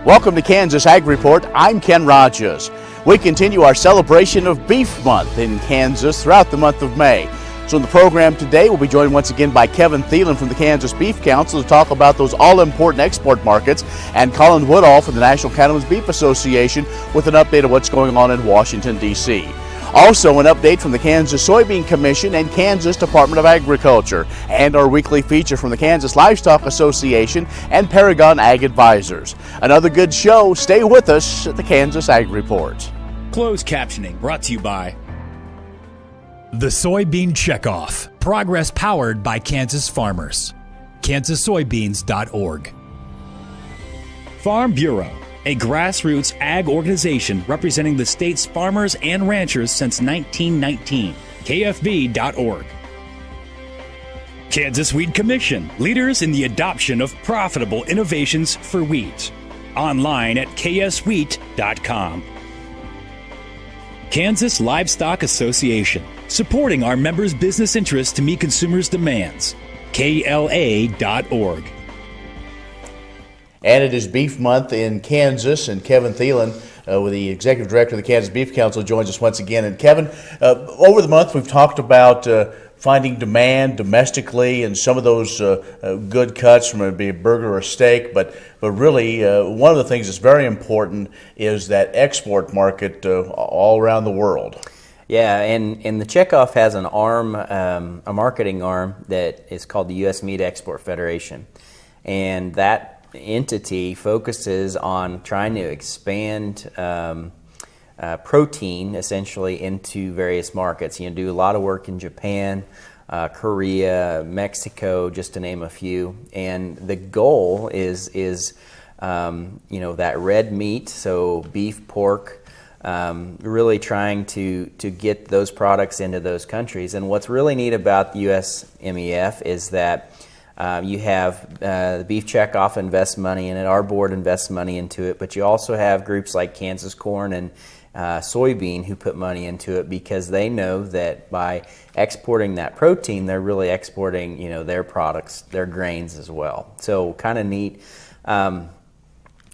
Welcome to Kansas Ag Report. I'm Ken Rogers. We continue our celebration of Beef Month in Kansas throughout the month of May. So in the program today, we'll be joined once again by Kevin Thielen from the Kansas Beef Council to talk about those all-important export markets, and Colin Woodall from the National Cattlemen's Beef Association with an update of what's going on in Washington, D.C. Also, an update from the Kansas Soybean Commission and Kansas Department of Agriculture, and our weekly feature from the Kansas Livestock Association and Paragon Ag Advisors. Another good show. Stay with us at the Kansas Ag Report. Closed captioning brought to you by the Soybean Checkoff. Progress powered by Kansas farmers. KansasSoybeans.org. Farm Bureau, a grassroots ag organization representing the state's farmers and ranchers since 1919. KFB.org. Kansas Wheat Commission, leaders in the adoption of profitable innovations for wheat. Online at kswheat.com. Kansas Livestock Association, supporting our members' business interests to meet consumers' demands. KLA.org. And it is Beef Month in Kansas, and Kevin Thielen, with the Executive Director of the Kansas Beef Council, joins us once again. And Kevin, over the month we've talked about finding demand domestically and some of those good cuts from a burger or steak, but really one of the things that's very important is that export market all around the world. Yeah, and the Checkoff has an arm, a marketing arm that is called the U.S. Meat Export Federation, and that entity focuses on trying to expand protein essentially into various markets. You know, do a lot of work in Japan, Korea, Mexico, just to name a few. And the goal is that red meat, so beef, pork, really trying to get those products into those countries. And what's really neat about the USMEF is that you have the Beef Checkoff invest money in it, our board invests money into it, but you also have groups like Kansas Corn and Soybean who put money into it because they know that by exporting that protein, they're really exporting, their products, their grains as well. So kind of neat.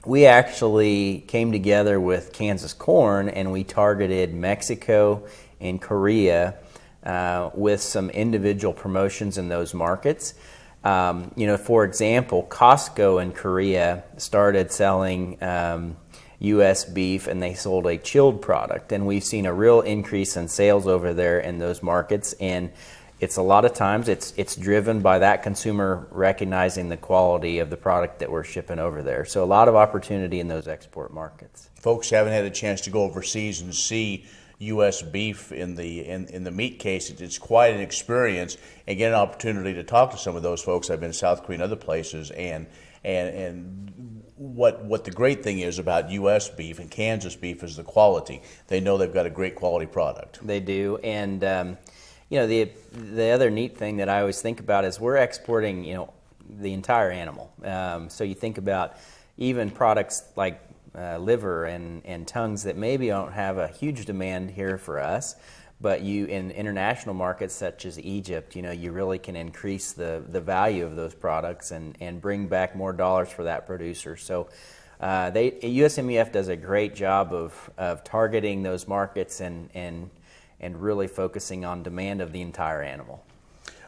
We actually came together with Kansas Corn and we targeted Mexico and Korea with some individual promotions in those markets. For example, Costco in Korea started selling U.S. beef, and they sold a chilled product, and we've seen a real increase in sales over there in those markets. And it's a lot of times it's driven by that consumer recognizing the quality of the product that we're shipping over there. So a lot of opportunity in those export markets. Folks haven't had a chance to go overseas and see U.S. beef in the meat case. It's quite an experience, and get an opportunity to talk to some of those folks. I've been to South Korea and other places, and what the great thing is about U.S. beef and Kansas beef is the quality. They know they've got a great quality product. They do, and the other neat thing that I always think about is we're exporting the entire animal. So you think about even products like liver and tongues that maybe don't have a huge demand here for us, but you in international markets such as Egypt, you really can increase the value of those products and bring back more dollars for that producer. So USMEF does a great job of targeting those markets and really focusing on demand of the entire animal.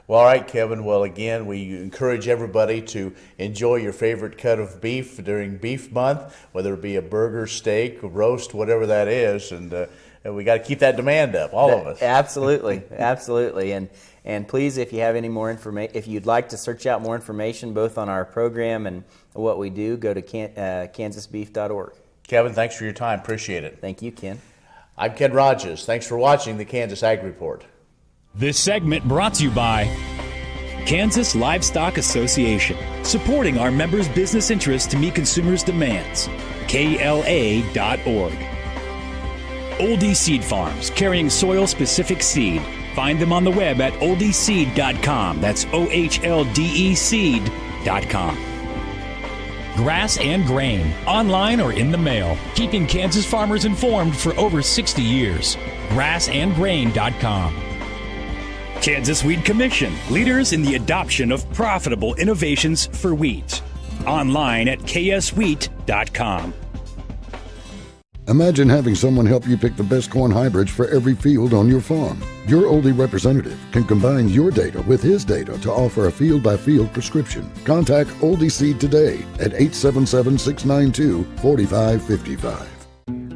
Well, all right, Kevin. Well, again, we encourage everybody to enjoy your favorite cut of beef during Beef Month, whether it be a burger, steak, roast, whatever that is, and we got to keep that demand up, all of us. Absolutely, absolutely. And please, if you have any more information, if you'd like to search out more information both on our program and what we do, go to kansasbeef.org. Kevin, thanks for your time. Appreciate it. Thank you, Ken. I'm Ken Rogers. Thanks for watching the Kansas Ag Report. This segment brought to you by Kansas Livestock Association, supporting our members' business interests to meet consumers' demands. KLA.org. Oldie Seed Farms, carrying soil-specific seed. Find them on the web at oldieseed.com. That's OHLDE seed.com. Grass and Grain, online or in the mail, keeping Kansas farmers informed for over 60 years. grassandgrain.com. Kansas Wheat Commission, leaders in the adoption of profitable innovations for wheat. Online at kswheat.com. Imagine having someone help you pick the best corn hybrids for every field on your farm. Your Oldie representative can combine your data with his data to offer a field-by-field prescription. Contact Oldie Seed today at 877-692-4555.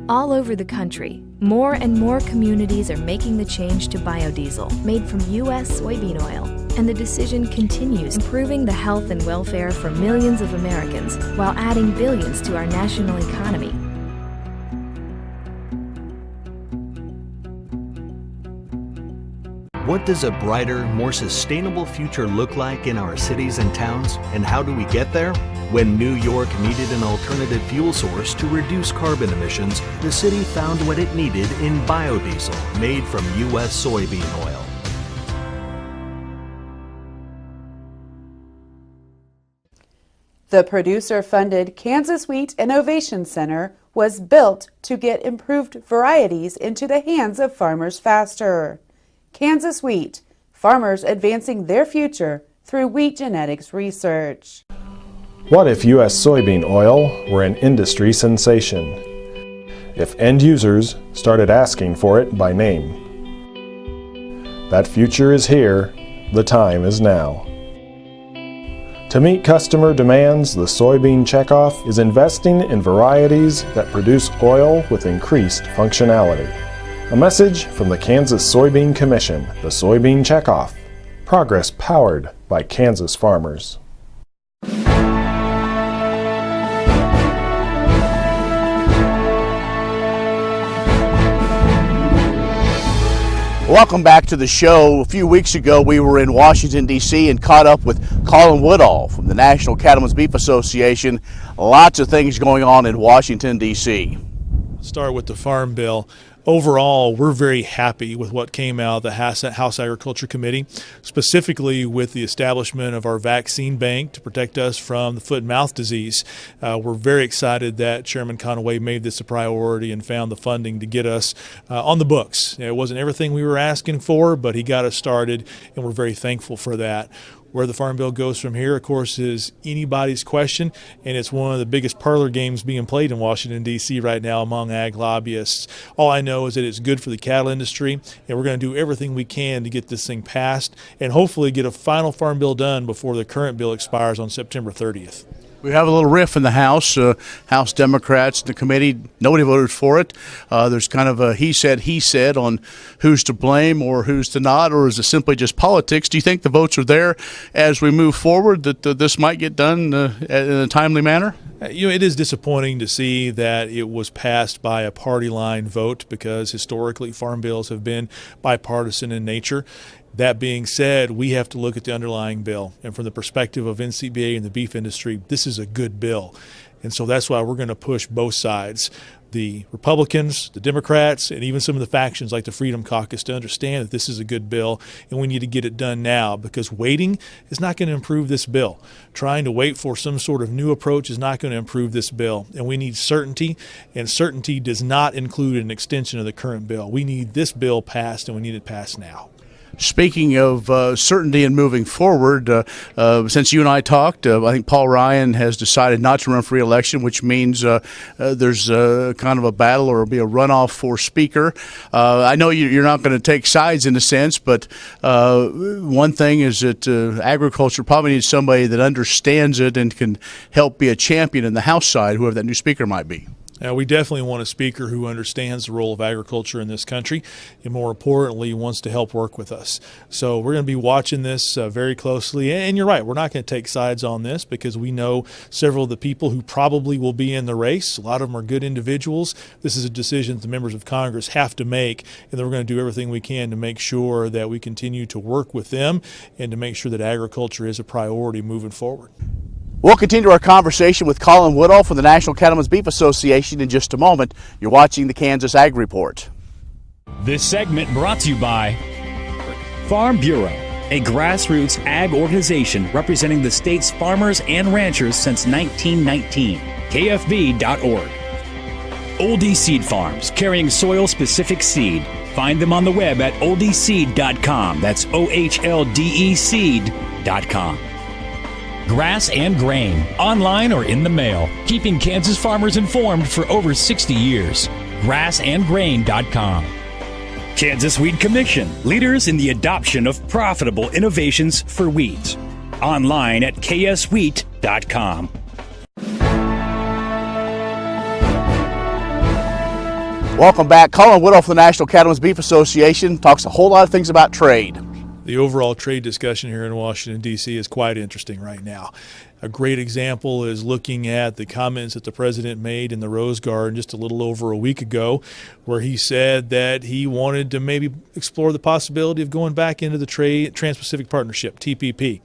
All over the country, more and more communities are making the change to biodiesel made from U.S. soybean oil. And the decision continues, improving the health and welfare for millions of Americans while adding billions to our national economy. What does a brighter, more sustainable future look like in our cities and towns, and how do we get there? When New York needed an alternative fuel source to reduce carbon emissions, the city found what it needed in biodiesel made from U.S. soybean oil. The producer-funded Kansas Wheat Innovation Center was built to get improved varieties into the hands of farmers faster. Kansas Wheat, farmers advancing their future through wheat genetics research. What if U.S. soybean oil were an industry sensation? If end users started asking for it by name? That future is here, the time is now. To meet customer demands, the Soybean Checkoff is investing in varieties that produce oil with increased functionality. A message from the Kansas Soybean Commission, the Soybean Checkoff. Progress powered by Kansas farmers. Welcome back to the show. A few weeks ago, we were in Washington, D.C. and caught up with Colin Woodall from the National Cattlemen's Beef Association. Lots of things going on in Washington, D.C. Start with the Farm Bill. Overall, we're very happy with what came out of the House Agriculture Committee, specifically with the establishment of our vaccine bank to protect us from the foot and mouth disease. We're very excited that Chairman Conaway made this a priority and found the funding to get us on the books. It wasn't everything we were asking for, but he got us started, and we're very thankful for that. Where the Farm Bill goes from here, of course, is anybody's question, and it's one of the biggest parlor games being played in Washington, D.C. right now among ag lobbyists. All I know is that it's good for the cattle industry, and we're going to do everything we can to get this thing passed and hopefully get a final Farm Bill done before the current bill expires on September 30th. We have a little riff in the House. House Democrats, the committee, nobody voted for it. There's kind of a he said on who's to blame or who's to not, or is it simply just politics? Do you think the votes are there as we move forward that this might get done in a timely manner? It is disappointing to see that it was passed by a party line vote because historically farm bills have been bipartisan in nature. That being said, we have to look at the underlying bill. And from the perspective of NCBA and the beef industry, this is a good bill. And so that's why we're going to push both sides, the Republicans, the Democrats, and even some of the factions like the Freedom Caucus to understand that this is a good bill and we need to get it done now because waiting is not going to improve this bill. Trying to wait for some sort of new approach is not going to improve this bill. And we need certainty, and certainty does not include an extension of the current bill. We need this bill passed, and we need it passed now. Speaking of certainty and moving forward, since you and I talked, I think Paul Ryan has decided not to run for re-election, which means there's kind of a battle or be a runoff for Speaker. I know you're not going to take sides in a sense, but one thing is that agriculture probably needs somebody that understands it and can help be a champion in the House side, whoever that new Speaker might be. Now, we definitely want a speaker who understands the role of agriculture in this country and, more importantly, wants to help work with us. So we're going to be watching this very closely. And you're right, we're not going to take sides on this because we know several of the people who probably will be in the race. A lot of them are good individuals. This is a decision that the members of Congress have to make, and then we're going to do everything we can to make sure that we continue to work with them and to make sure that agriculture is a priority moving forward. We'll continue our conversation with Colin Woodall from the National Cattlemen's Beef Association in just a moment. You're watching the Kansas Ag Report. This segment brought to you by Farm Bureau, a grassroots ag organization representing the state's farmers and ranchers since 1919. KFB.org. Oldie Seed Farms, carrying soil-specific seed. Find them on the web at oldieseed.com. That's OHLDE seed.com. Grass and Grain, online or in the mail, keeping Kansas farmers informed for over 60 years. grassandgrain.com. Kansas Wheat Commission, leaders in the adoption of profitable innovations for wheat. Online at kswheat.com. Welcome back. Colin Woodall from the National Cattlemen's Beef Association talks a whole lot of things about trade. The overall trade discussion here in Washington, D.C. is quite interesting right now. A great example is looking at the comments that the president made in the Rose Garden just a little over a week ago, where he said that he wanted to maybe explore the possibility of going back into the Trans-Pacific Partnership, TPP.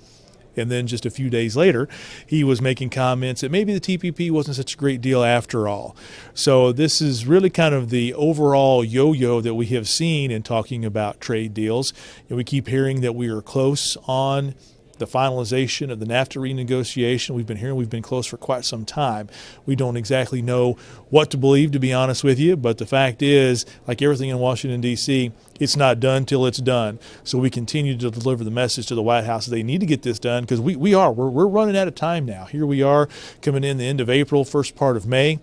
And then just a few days later, he was making comments that maybe the TPP wasn't such a great deal after all. So this is really kind of the overall yo-yo that we have seen in talking about trade deals. And we keep hearing that we are close on the finalization of the NAFTA renegotiation. We've been hearing we've been close for quite some time. We don't exactly know what to believe, to be honest with you, but the fact is, like everything in Washington, D.C., it's not done till it's done. So we continue to deliver the message to the White House that they need to get this done, because we're running out of time now. Here we are coming in the end of April, first part of May.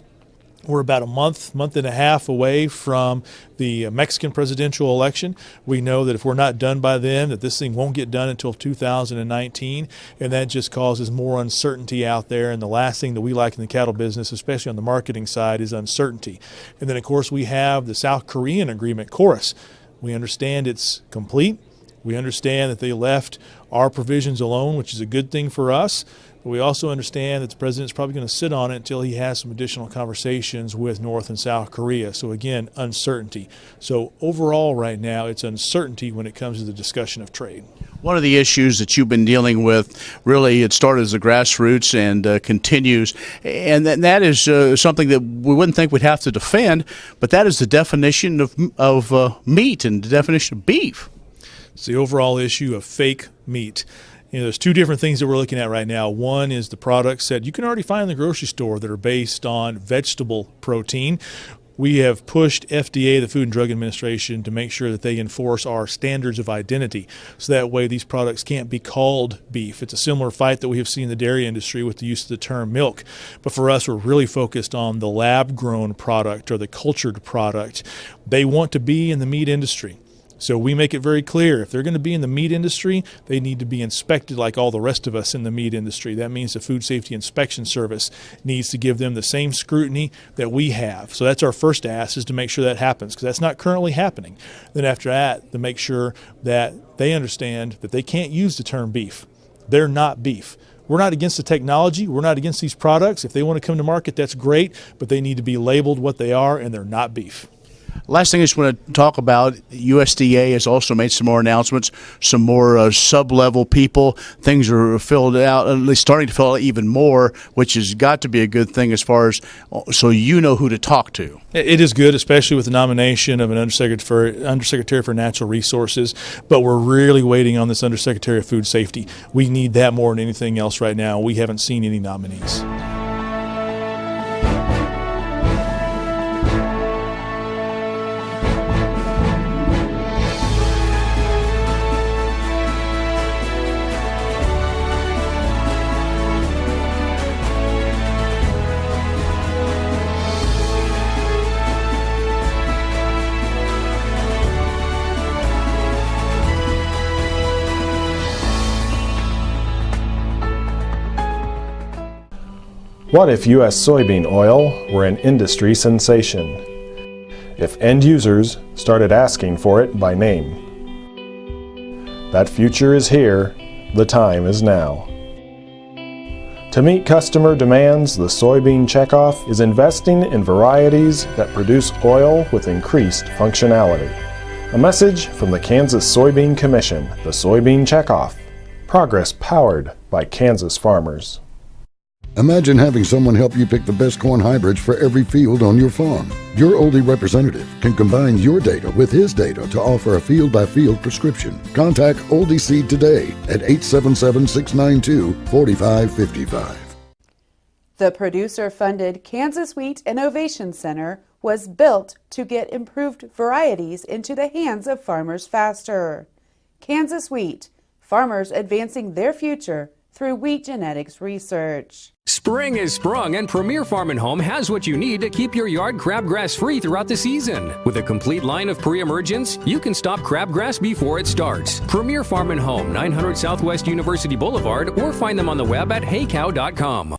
We're about a month and a half away from the Mexican presidential election. We know that if we're not done by then, that this thing won't get done until 2019, and that just causes more uncertainty out there. And the last thing that we like in the cattle business, especially on the marketing side, is uncertainty. And then, of course, we have the South Korean agreement, KORUS. We understand it's complete. We understand that they left our provisions alone, which is a good thing for us. But we also understand that the president's probably going to sit on it until he has some additional conversations with North and South Korea. So again, uncertainty. So overall right now, it's uncertainty when it comes to the discussion of trade. One of the issues that you've been dealing with, really, it started as a grassroots and continues, and that is something that we wouldn't think we'd have to defend, but that is the definition of meat and the definition of beef. It's the overall issue of fake meat. There's two different things that we're looking at right now. One is the products that you can already find in the grocery store that are based on vegetable protein. We have pushed FDA, the Food and Drug Administration, to make sure that they enforce our standards of identity. So that way these products can't be called beef. It's a similar fight that we have seen in the dairy industry with the use of the term milk. But for us, we're really focused on the lab-grown product or the cultured product. They want to be in the meat industry. So we make it very clear, if they're going to be in the meat industry, they need to be inspected like all the rest of us in the meat industry. That means the Food Safety Inspection Service needs to give them the same scrutiny that we have. So that's our first ask, is to make sure that happens, because that's not currently happening. Then after that, to make sure that they understand that they can't use the term beef. They're not beef. We're not against the technology. We're not against these products. If they want to come to market, that's great, but they need to be labeled what they are, and they're not beef. Last thing I just want to talk about, USDA has also made some more announcements, some more sub-level people. Things are filled out, at least starting to fill out even more, which has got to be a good thing as far as so you know who to talk to. It is good, especially with the nomination of an Undersecretary for Natural Resources, but we're really waiting on this Undersecretary of Food Safety. We need that more than anything else right now. We haven't seen any nominees. What if U.S. soybean oil were an industry sensation? If end users started asking for it by name? That future is here. The time is now. To meet customer demands, the Soybean Checkoff is investing in varieties that produce oil with increased functionality. A message from the Kansas Soybean Commission, the Soybean Checkoff. Progress powered by Kansas farmers. Imagine having someone help you pick the best corn hybrids for every field on your farm. Your Oldie representative can combine your data with his data to offer a field-by-field prescription. Contact Oldie Seed today at 877-692-4555. The producer-funded Kansas Wheat Innovation Center was built to get improved varieties into the hands of farmers faster. Kansas Wheat, farmers advancing their future through wheat genetics research. Spring is sprung and Premier Farm and Home has what you need to keep your yard crabgrass free throughout the season. With a complete line of pre-emergents, you can stop crabgrass before it starts. Premier Farm and Home, 900 Southwest University Boulevard, or find them on the web at heycow.com.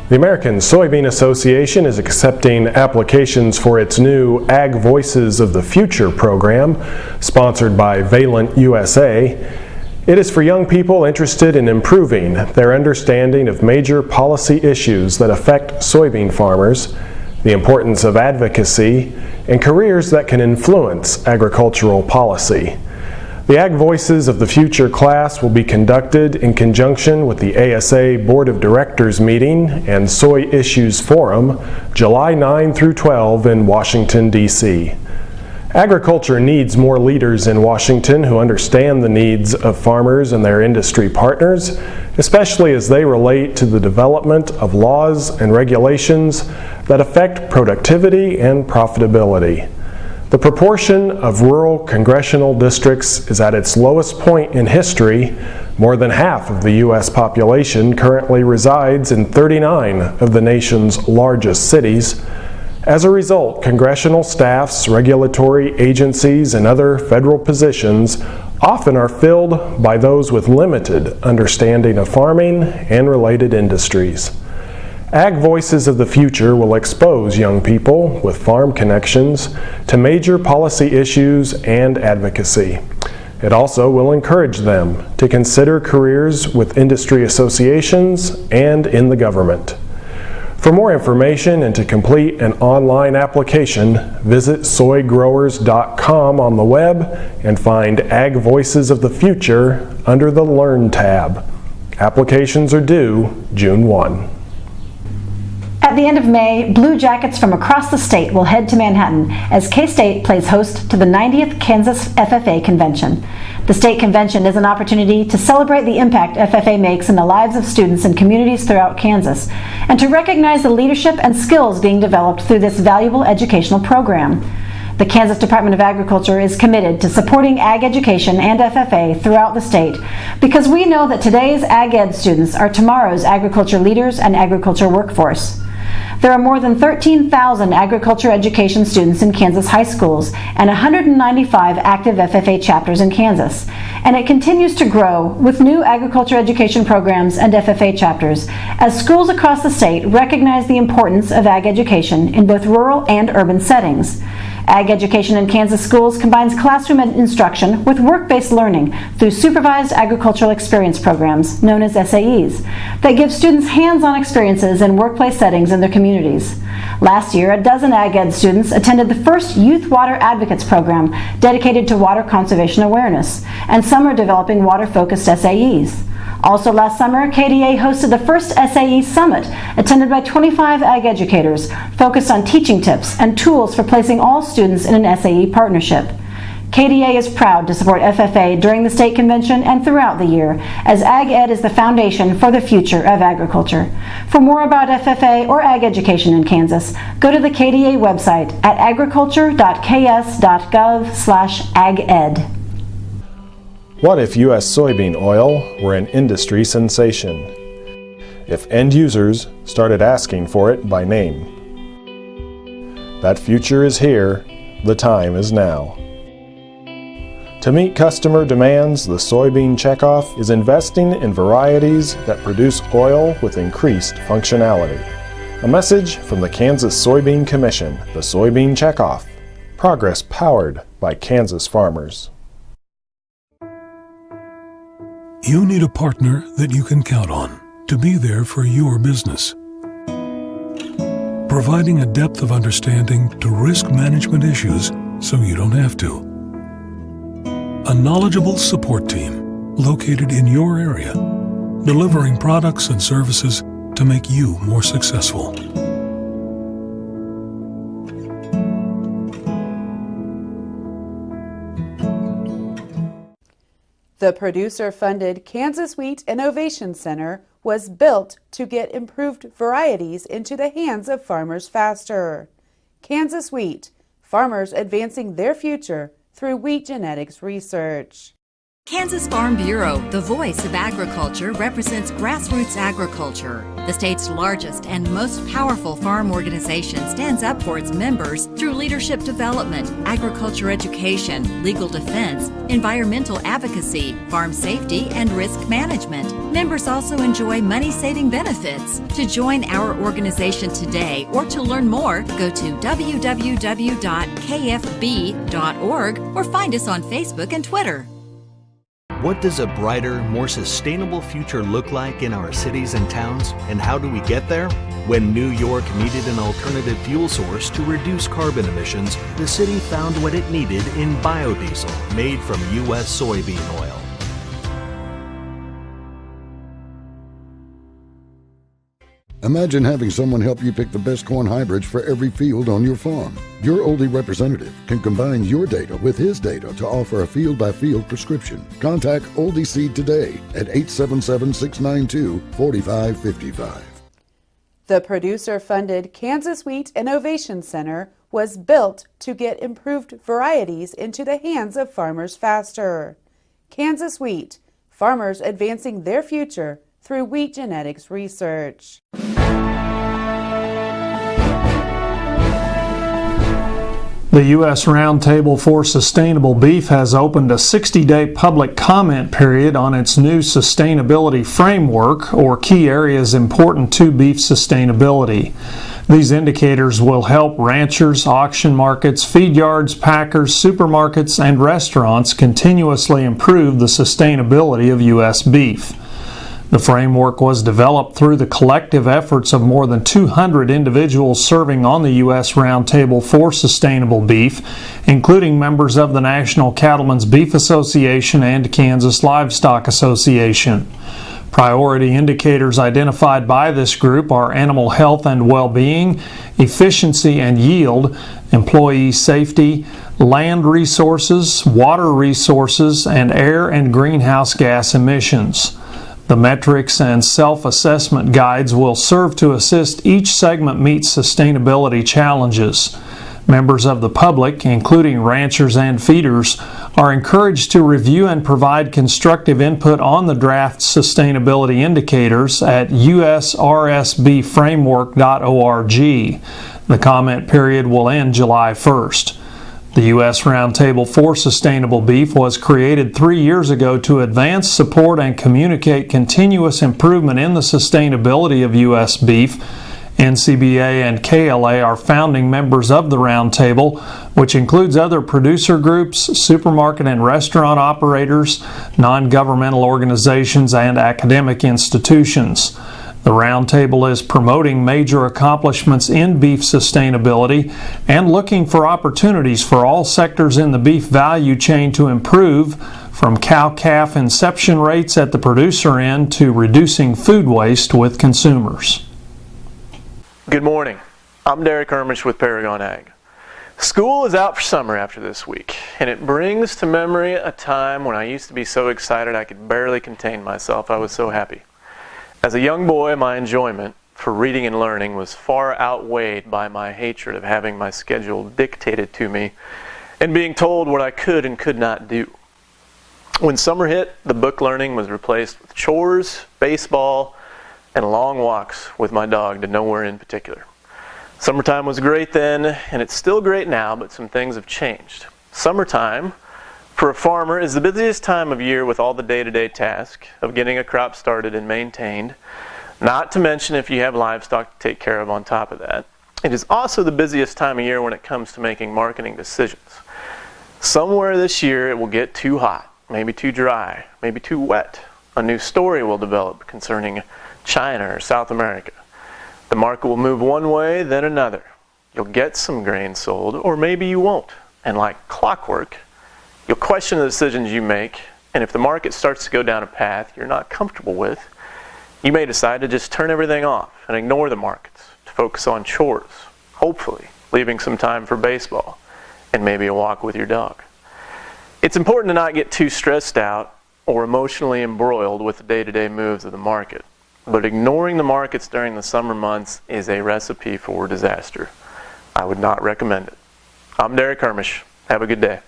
The American Soybean Association is accepting applications for its new Ag Voices of the Future program, sponsored by Valent USA. It is for young people interested in improving their understanding of major policy issues that affect soybean farmers, the importance of advocacy, and careers that can influence agricultural policy. The Ag Voices of the Future class will be conducted in conjunction with the ASA Board of Directors meeting and Soy Issues Forum, July 9 through 12 in Washington, D.C. Agriculture needs more leaders in Washington who understand the needs of farmers and their industry partners, especially as they relate to the development of laws and regulations that affect productivity and profitability. The proportion of rural congressional districts is at its lowest point in history. More than half of the U.S. population currently resides in 39 of the nation's largest cities. As a result, congressional staffs, regulatory agencies, and other federal positions often are filled by those with limited understanding of farming and related industries. Ag Voices of the Future will expose young people with farm connections to major policy issues and advocacy. It also will encourage them to consider careers with industry associations and in the government. For more information and to complete an online application, visit soygrowers.com on the web and find Ag Voices of the Future under the Learn tab. Applications are due June 1. At the end of May, Blue Jackets from across the state will head to Manhattan as K-State plays host to the 90th Kansas FFA Convention. The state convention is an opportunity to celebrate the impact FFA makes in the lives of students and communities throughout Kansas, and to recognize the leadership and skills being developed through this valuable educational program. The Kansas Department of Agriculture is committed to supporting ag education and FFA throughout the state because we know that today's ag ed students are tomorrow's agriculture leaders and agriculture workforce. There are more than 13,000 agriculture education students in Kansas high schools and 195 active FFA chapters in Kansas, and it continues to grow with new agriculture education programs and FFA chapters as schools across the state recognize the importance of ag education in both rural and urban settings. Ag education in Kansas schools combines classroom instruction with work-based learning through supervised agricultural experience programs, known as SAEs, that give students hands-on experiences in workplace settings in their communities. Last year, a dozen ag ed students attended the first Youth Water Advocates program dedicated to water conservation awareness, and some are developing water-focused SAEs. Also last summer, KDA hosted the first SAE Summit, attended by 25 ag educators, focused on teaching tips and tools for placing all students in an SAE partnership. KDA is proud to support FFA during the state convention and throughout the year, as Ag Ed is the foundation for the future of agriculture. For more about FFA or ag education in Kansas, go to the KDA website at agriculture.ks.gov/aged. What if U.S. soybean oil were an industry sensation? If end users started asking for it by name? That future is here. The time is now. To meet customer demands, the Soybean Checkoff is investing in varieties that produce oil with increased functionality. A message from the Kansas Soybean Commission, the Soybean Checkoff. Progress powered by Kansas farmers. You need a partner that you can count on to be there for your business. Providing a depth of understanding to risk management issues so you don't have to. A knowledgeable support team located in your area, delivering products and services to make you more successful. The producer-funded Kansas Wheat Innovation Center was built to get improved varieties into the hands of farmers faster. Kansas Wheat, farmers advancing their future through wheat genetics research. Kansas Farm Bureau, the voice of agriculture, represents grassroots agriculture. The state's largest and most powerful farm organization stands up for its members through leadership development, agriculture education, legal defense, environmental advocacy, farm safety, and risk management. Members also enjoy money-saving benefits. To join our organization today or to learn more, go to www.kfb.org or find us on Facebook and Twitter. What does a brighter, more sustainable future look like in our cities and towns, and how do we get there? When New York needed an alternative fuel source to reduce carbon emissions, the city found what it needed in biodiesel made from U.S. soybean oil. Imagine having someone help you pick the best corn hybrids for every field on your farm. Your Oldie representative can combine your data with his data to offer a field-by-field prescription. Contact Oldie Seed today at 877-692-4555. The producer-funded Kansas Wheat Innovation Center was built to get improved varieties into the hands of farmers faster. Kansas Wheat, farmers advancing their future through wheat genetics research. The U.S. Roundtable for Sustainable Beef has opened a 60-day public comment period on its new sustainability framework, or key areas important to beef sustainability. These indicators will help ranchers, auction markets, feed yards, packers, supermarkets, and restaurants continuously improve the sustainability of U.S. beef. The framework was developed through the collective efforts of more than 200 individuals serving on the U.S. Roundtable for Sustainable Beef, including members of the National Cattlemen's Beef Association and Kansas Livestock Association. Priority indicators identified by this group are animal health and well-being, efficiency and yield, employee safety, land resources, water resources, and air and greenhouse gas emissions. The metrics and self-assessment guides will serve to assist each segment meet sustainability challenges. Members of the public, including ranchers and feeders, are encouraged to review and provide constructive input on the draft sustainability indicators at usrsbframework.org. The comment period will end July 1st. The U.S. Roundtable for Sustainable Beef was created 3 years ago to advance, support, and communicate continuous improvement in the sustainability of U.S. beef. NCBA and KLA are founding members of the Roundtable, which includes other producer groups, supermarket and restaurant operators, non-governmental organizations, and academic institutions. The Roundtable is promoting major accomplishments in beef sustainability and looking for opportunities for all sectors in the beef value chain to improve, from cow-calf inception rates at the producer end to reducing food waste with consumers. Good morning. I'm Derek Ermish with Paragon Ag. School is out for summer after this week, and it brings to memory a time when I used to be so excited I could barely contain myself. I was so happy. As a young boy, my enjoyment for reading and learning was far outweighed by my hatred of having my schedule dictated to me and being told what I could and could not do. When summer hit, the book learning was replaced with chores, baseball, and long walks with my dog to nowhere in particular. Summertime was great then, and it's still great now, but some things have changed. Summertime, for a farmer, is the busiest time of year with all the day-to-day tasks of getting a crop started and maintained, not to mention if you have livestock to take care of on top of that. It is also the busiest time of year when it comes to making marketing decisions. Somewhere this year it will get too hot, maybe too dry, maybe too wet. A new story will develop concerning China or South America. The market will move one way, then another. You'll get some grain sold, or maybe you won't. And like clockwork, you'll question the decisions you make, and if the market starts to go down a path you're not comfortable with, you may decide to just turn everything off and ignore the markets to focus on chores, hopefully leaving some time for baseball and maybe a walk with your dog. It's important to not get too stressed out or emotionally embroiled with the day-to-day moves of the market, but ignoring the markets during the summer months is a recipe for disaster. I would not recommend it. I'm Derek Ermish. Have a good day.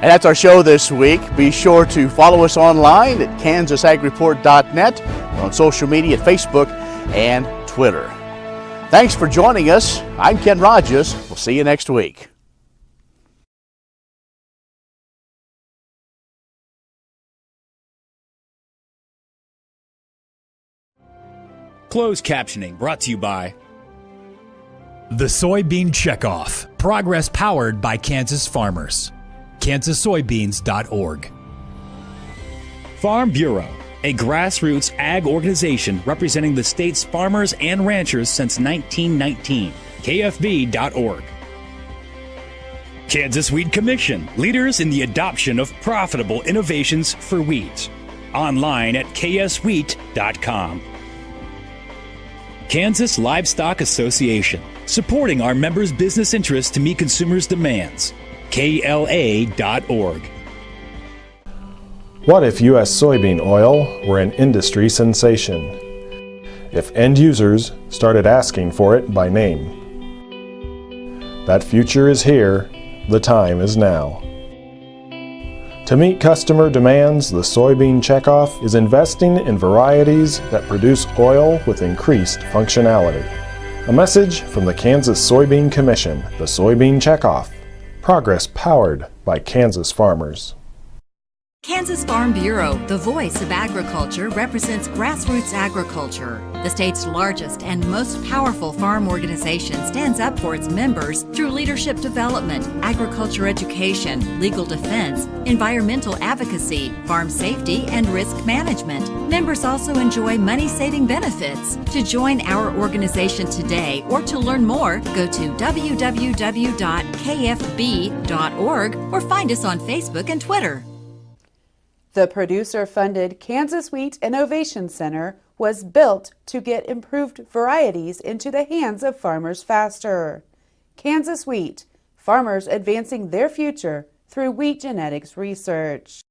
And that's our show this week. Be sure to follow us online at kansasagreport.net, on social media at Facebook and Twitter. Thanks for joining us. I'm Ken Rogers. We'll see you next week. Closed captioning brought to you by The Soybean Checkoff. Progress powered by Kansas farmers. KansasSoybeans.org. Farm Bureau, a grassroots ag organization representing the state's farmers and ranchers since 1919. KFB.org. Kansas Wheat Commission, leaders in the adoption of profitable innovations for wheat. Online at kswheat.com. Kansas Livestock Association, supporting our members' business interests to meet consumers' demands. KLA.org. What if U.S. soybean oil were an industry sensation? If end users started asking for it by name? That future is here. The time is now. To meet customer demands, the Soybean Checkoff is investing in varieties that produce oil with increased functionality. A message from the Kansas Soybean Commission, the Soybean Checkoff. Progress powered by Kansas farmers. Kansas Farm Bureau, the voice of agriculture, represents grassroots agriculture. The state's largest and most powerful farm organization stands up for its members through leadership development, agriculture education, legal defense, environmental advocacy, farm safety, and risk management. Members also enjoy money-saving benefits. To join our organization today or to learn more, go to www.kfb.org or find us on Facebook and Twitter. The producer-funded Kansas Wheat Innovation Center was built to get improved varieties into the hands of farmers faster. Kansas Wheat, farmers advancing their future through wheat genetics research.